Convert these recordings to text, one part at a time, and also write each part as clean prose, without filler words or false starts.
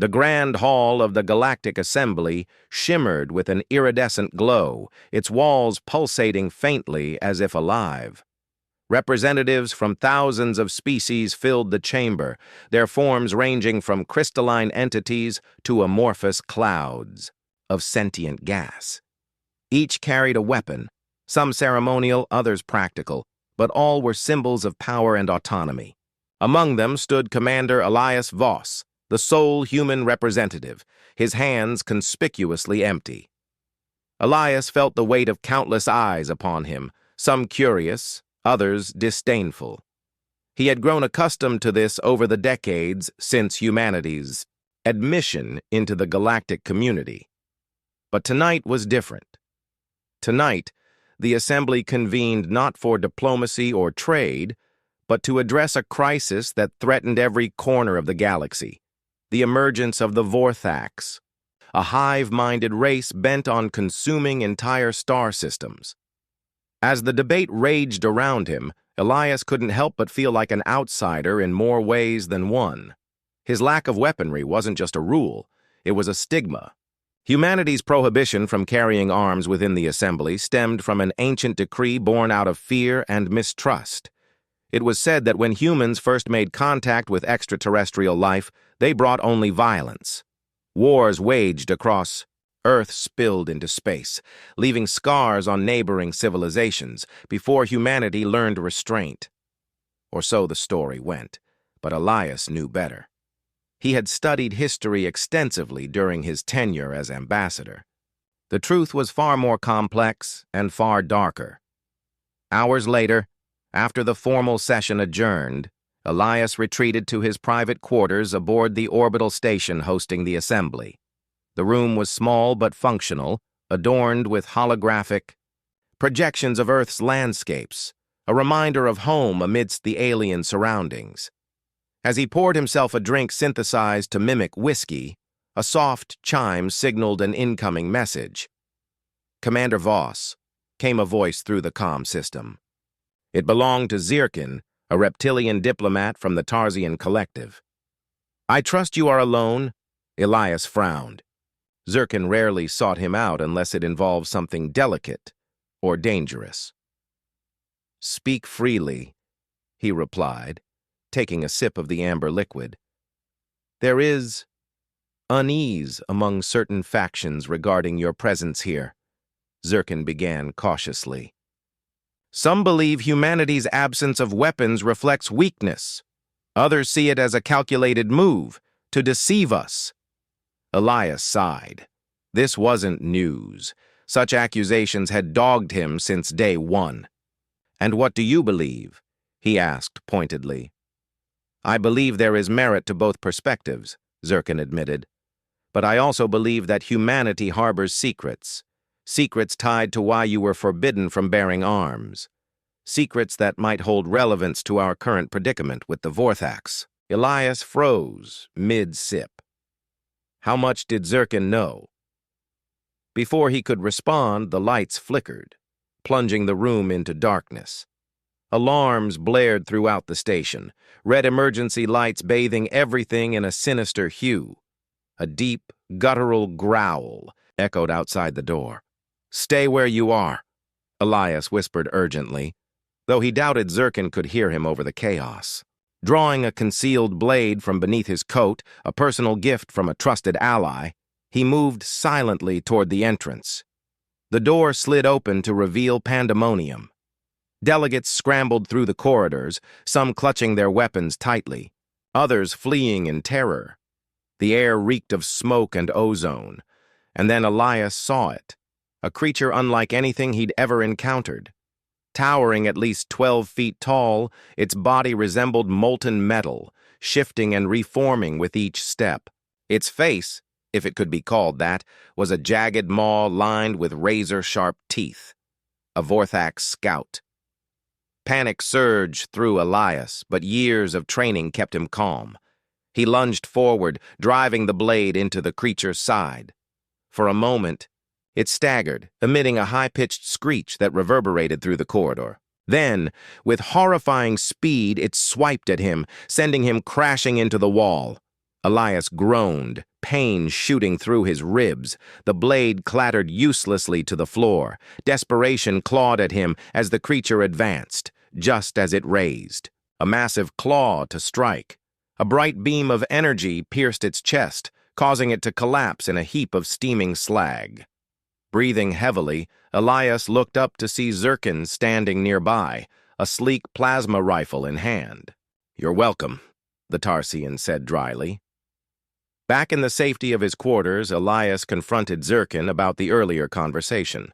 The grand hall of the Galactic Assembly shimmered with an iridescent glow, its walls pulsating faintly as if alive. Representatives from thousands of species filled the chamber, their forms ranging from crystalline entities to amorphous clouds of sentient gas. Each carried a weapon, some ceremonial, others practical, but all were symbols of power and autonomy. Among them stood Commander Elias Voss, the sole human representative, his hands conspicuously empty. Elias felt the weight of countless eyes upon him, some curious, others disdainful. He had grown accustomed to this over the decades since humanity's admission into the galactic community. But tonight was different. Tonight, the Assembly convened not for diplomacy or trade, but to address a crisis that threatened every corner of the galaxy: the emergence of the Vorthax, a hive-minded race bent on consuming entire star systems. As the debate raged around him, Elias couldn't help but feel like an outsider in more ways than one. His lack of weaponry wasn't just a rule, it was a stigma. Humanity's prohibition from carrying arms within the Assembly stemmed from an ancient decree born out of fear and mistrust. It was said that when humans first made contact with extraterrestrial life, they brought only violence. Wars waged across Earth, spilled into space, leaving scars on neighboring civilizations before humanity learned restraint. Or so the story went, but Elias knew better. He had studied history extensively during his tenure as ambassador. The truth was far more complex and far darker. Hours later, after the formal session adjourned, Elias retreated to his private quarters aboard the orbital station hosting the assembly. The room was small but functional, adorned with holographic projections of Earth's landscapes, a reminder of home amidst the alien surroundings. As he poured himself a drink synthesized to mimic whiskey, a soft chime signaled an incoming message. "Commander Voss," came a voice through the comm system. It belonged to Zirkin, a reptilian diplomat from the Tarsian Collective. "I trust you are alone?" Elias frowned. Zirkin rarely sought him out unless it involved something delicate or dangerous. "Speak freely," he replied, taking a sip of the amber liquid. "There is unease among certain factions regarding your presence here," Zirkin began cautiously. "Some believe humanity's absence of weapons reflects weakness. Others see it as a calculated move to deceive us." Elias sighed. This wasn't news. Such accusations had dogged him since day one. "And what do you believe?" he asked pointedly. "I believe there is merit to both perspectives," Zirkin admitted. "But I also believe that humanity harbors secrets. Secrets tied to why you were forbidden from bearing arms. Secrets that might hold relevance to our current predicament with the Vorthax." Elias froze mid-sip. How much did Zirkin know? Before he could respond, the lights flickered, plunging the room into darkness. Alarms blared throughout the station, red emergency lights bathing everything in a sinister hue. A deep, guttural growl echoed outside the door. "Stay where you are," Elias whispered urgently, though he doubted Zirkin could hear him over the chaos. Drawing a concealed blade from beneath his coat, a personal gift from a trusted ally, he moved silently toward the entrance. The door slid open to reveal pandemonium. Delegates scrambled through the corridors, some clutching their weapons tightly, others fleeing in terror. The air reeked of smoke and ozone, and then Elias saw it, a creature unlike anything he'd ever encountered. Towering at least 12 feet tall, its body resembled molten metal, shifting and reforming with each step. Its face, if it could be called that, was a jagged maw lined with razor-sharp teeth. A Vorthax scout. Panic surged through Elias, but years of training kept him calm. He lunged forward, driving the blade into the creature's side. For a moment, it staggered, emitting a high-pitched screech that reverberated through the corridor. Then, with horrifying speed, it swiped at him, sending him crashing into the wall. Elias groaned, pain shooting through his ribs. The blade clattered uselessly to the floor. Desperation clawed at him as the creature advanced, just as it raised. A massive claw to strike. A bright beam of energy pierced its chest, causing it to collapse in a heap of steaming slag. Breathing heavily, Elias looked up to see Zirkin standing nearby, a sleek plasma rifle in hand. "You're welcome," the Tarsian said dryly. Back in the safety of his quarters, Elias confronted Zirkin about the earlier conversation.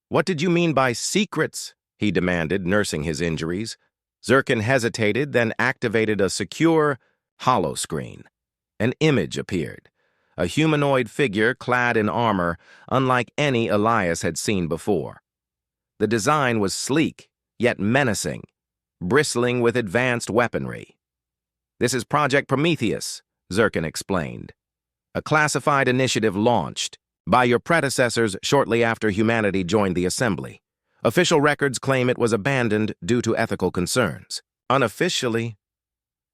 "What did you mean by secrets?" he demanded, nursing his injuries. Zirkin hesitated, then activated a secure holoscreen. An image appeared. A humanoid figure clad in armor, unlike any Elias had seen before. The design was sleek, yet menacing, bristling with advanced weaponry. "This is Project Prometheus," Zirkin explained. "A classified initiative launched by your predecessors shortly after humanity joined the Assembly. Official records claim it was abandoned due to ethical concerns. Unofficially,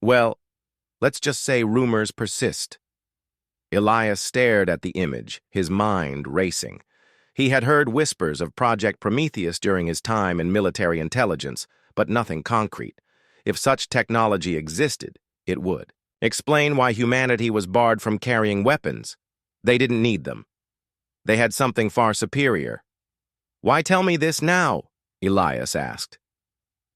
well, let's just say rumors persist." Elias stared at the image, his mind racing. He had heard whispers of Project Prometheus during his time in military intelligence, but nothing concrete. If such technology existed, it would explain why humanity was barred from carrying weapons. They didn't need them. They had something far superior. "Why tell me this now?" Elias asked.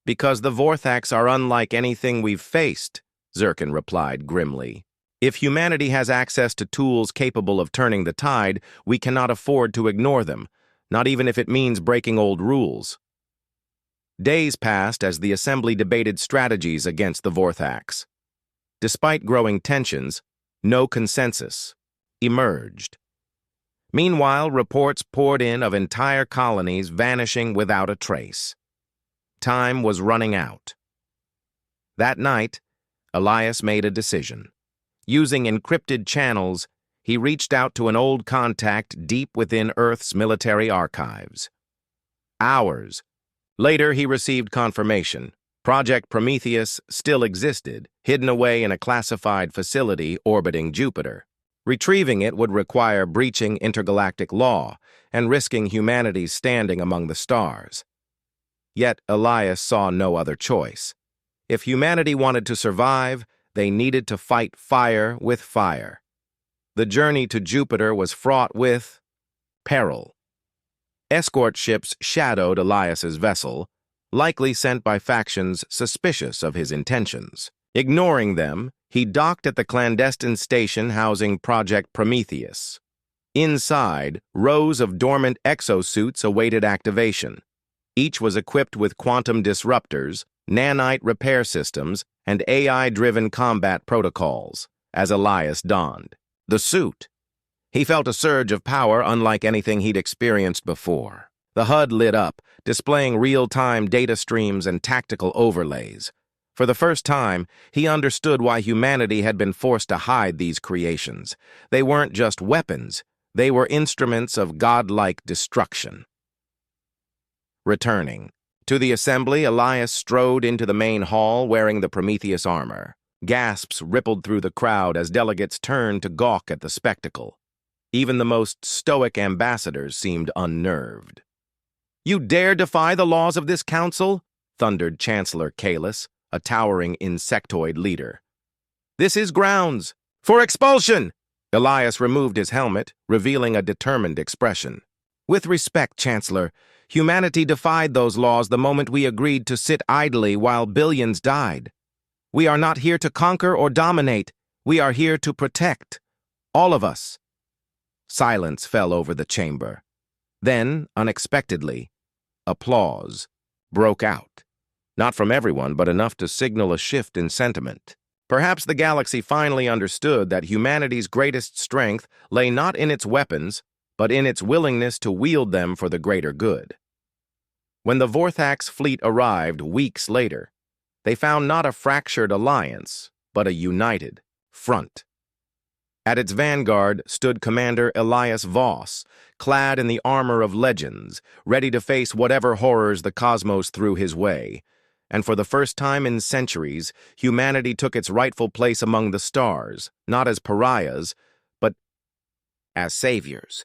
"Because the Vorthax are unlike anything we've faced," Zirkin replied grimly. "If humanity has access to tools capable of turning the tide, we cannot afford to ignore them, not even if it means breaking old rules." Days passed as the Assembly debated strategies against the Vorthax. Despite growing tensions, no consensus emerged. Meanwhile, reports poured in of entire colonies vanishing without a trace. Time was running out. That night, Elias made a decision. Using encrypted channels, he reached out to an old contact deep within Earth's military archives. Hours later, he received confirmation. Project Prometheus still existed, hidden away in a classified facility orbiting Jupiter. Retrieving it would require breaching intergalactic law and risking humanity's standing among the stars. Yet Elias saw no other choice. If humanity wanted to survive, they needed to fight fire with fire. The journey to Jupiter was fraught with peril. Escort ships shadowed Elias's vessel, likely sent by factions suspicious of his intentions. Ignoring them, he docked at the clandestine station housing Project Prometheus. Inside, rows of dormant exosuits awaited activation. Each was equipped with quantum disruptors, nanite repair systems, and AI-driven combat protocols, as Elias donned the suit. He felt a surge of power unlike anything he'd experienced before. The HUD lit up, displaying real-time data streams and tactical overlays. For the first time, he understood why humanity had been forced to hide these creations. They weren't just weapons, they were instruments of godlike destruction. Returning to the assembly, Elias strode into the main hall wearing the Prometheus armor. Gasps rippled through the crowd as delegates turned to gawk at the spectacle. Even the most stoic ambassadors seemed unnerved. "You dare defy the laws of this council?" thundered Chancellor Kalis, a towering insectoid leader. "This is grounds for expulsion!" Elias removed his helmet, revealing a determined expression. "With respect, Chancellor, humanity defied those laws the moment we agreed to sit idly while billions died. We are not here to conquer or dominate. We are here to protect. All of us." Silence fell over the chamber. Then, unexpectedly, applause broke out. Not from everyone, but enough to signal a shift in sentiment. Perhaps the galaxy finally understood that humanity's greatest strength lay not in its weapons, but in its willingness to wield them for the greater good. When the Vorthax fleet arrived weeks later, they found not a fractured alliance, but a united front. At its vanguard stood Commander Elias Voss, clad in the armor of legends, ready to face whatever horrors the cosmos threw his way. And for the first time in centuries, humanity took its rightful place among the stars, not as pariahs, as saviors.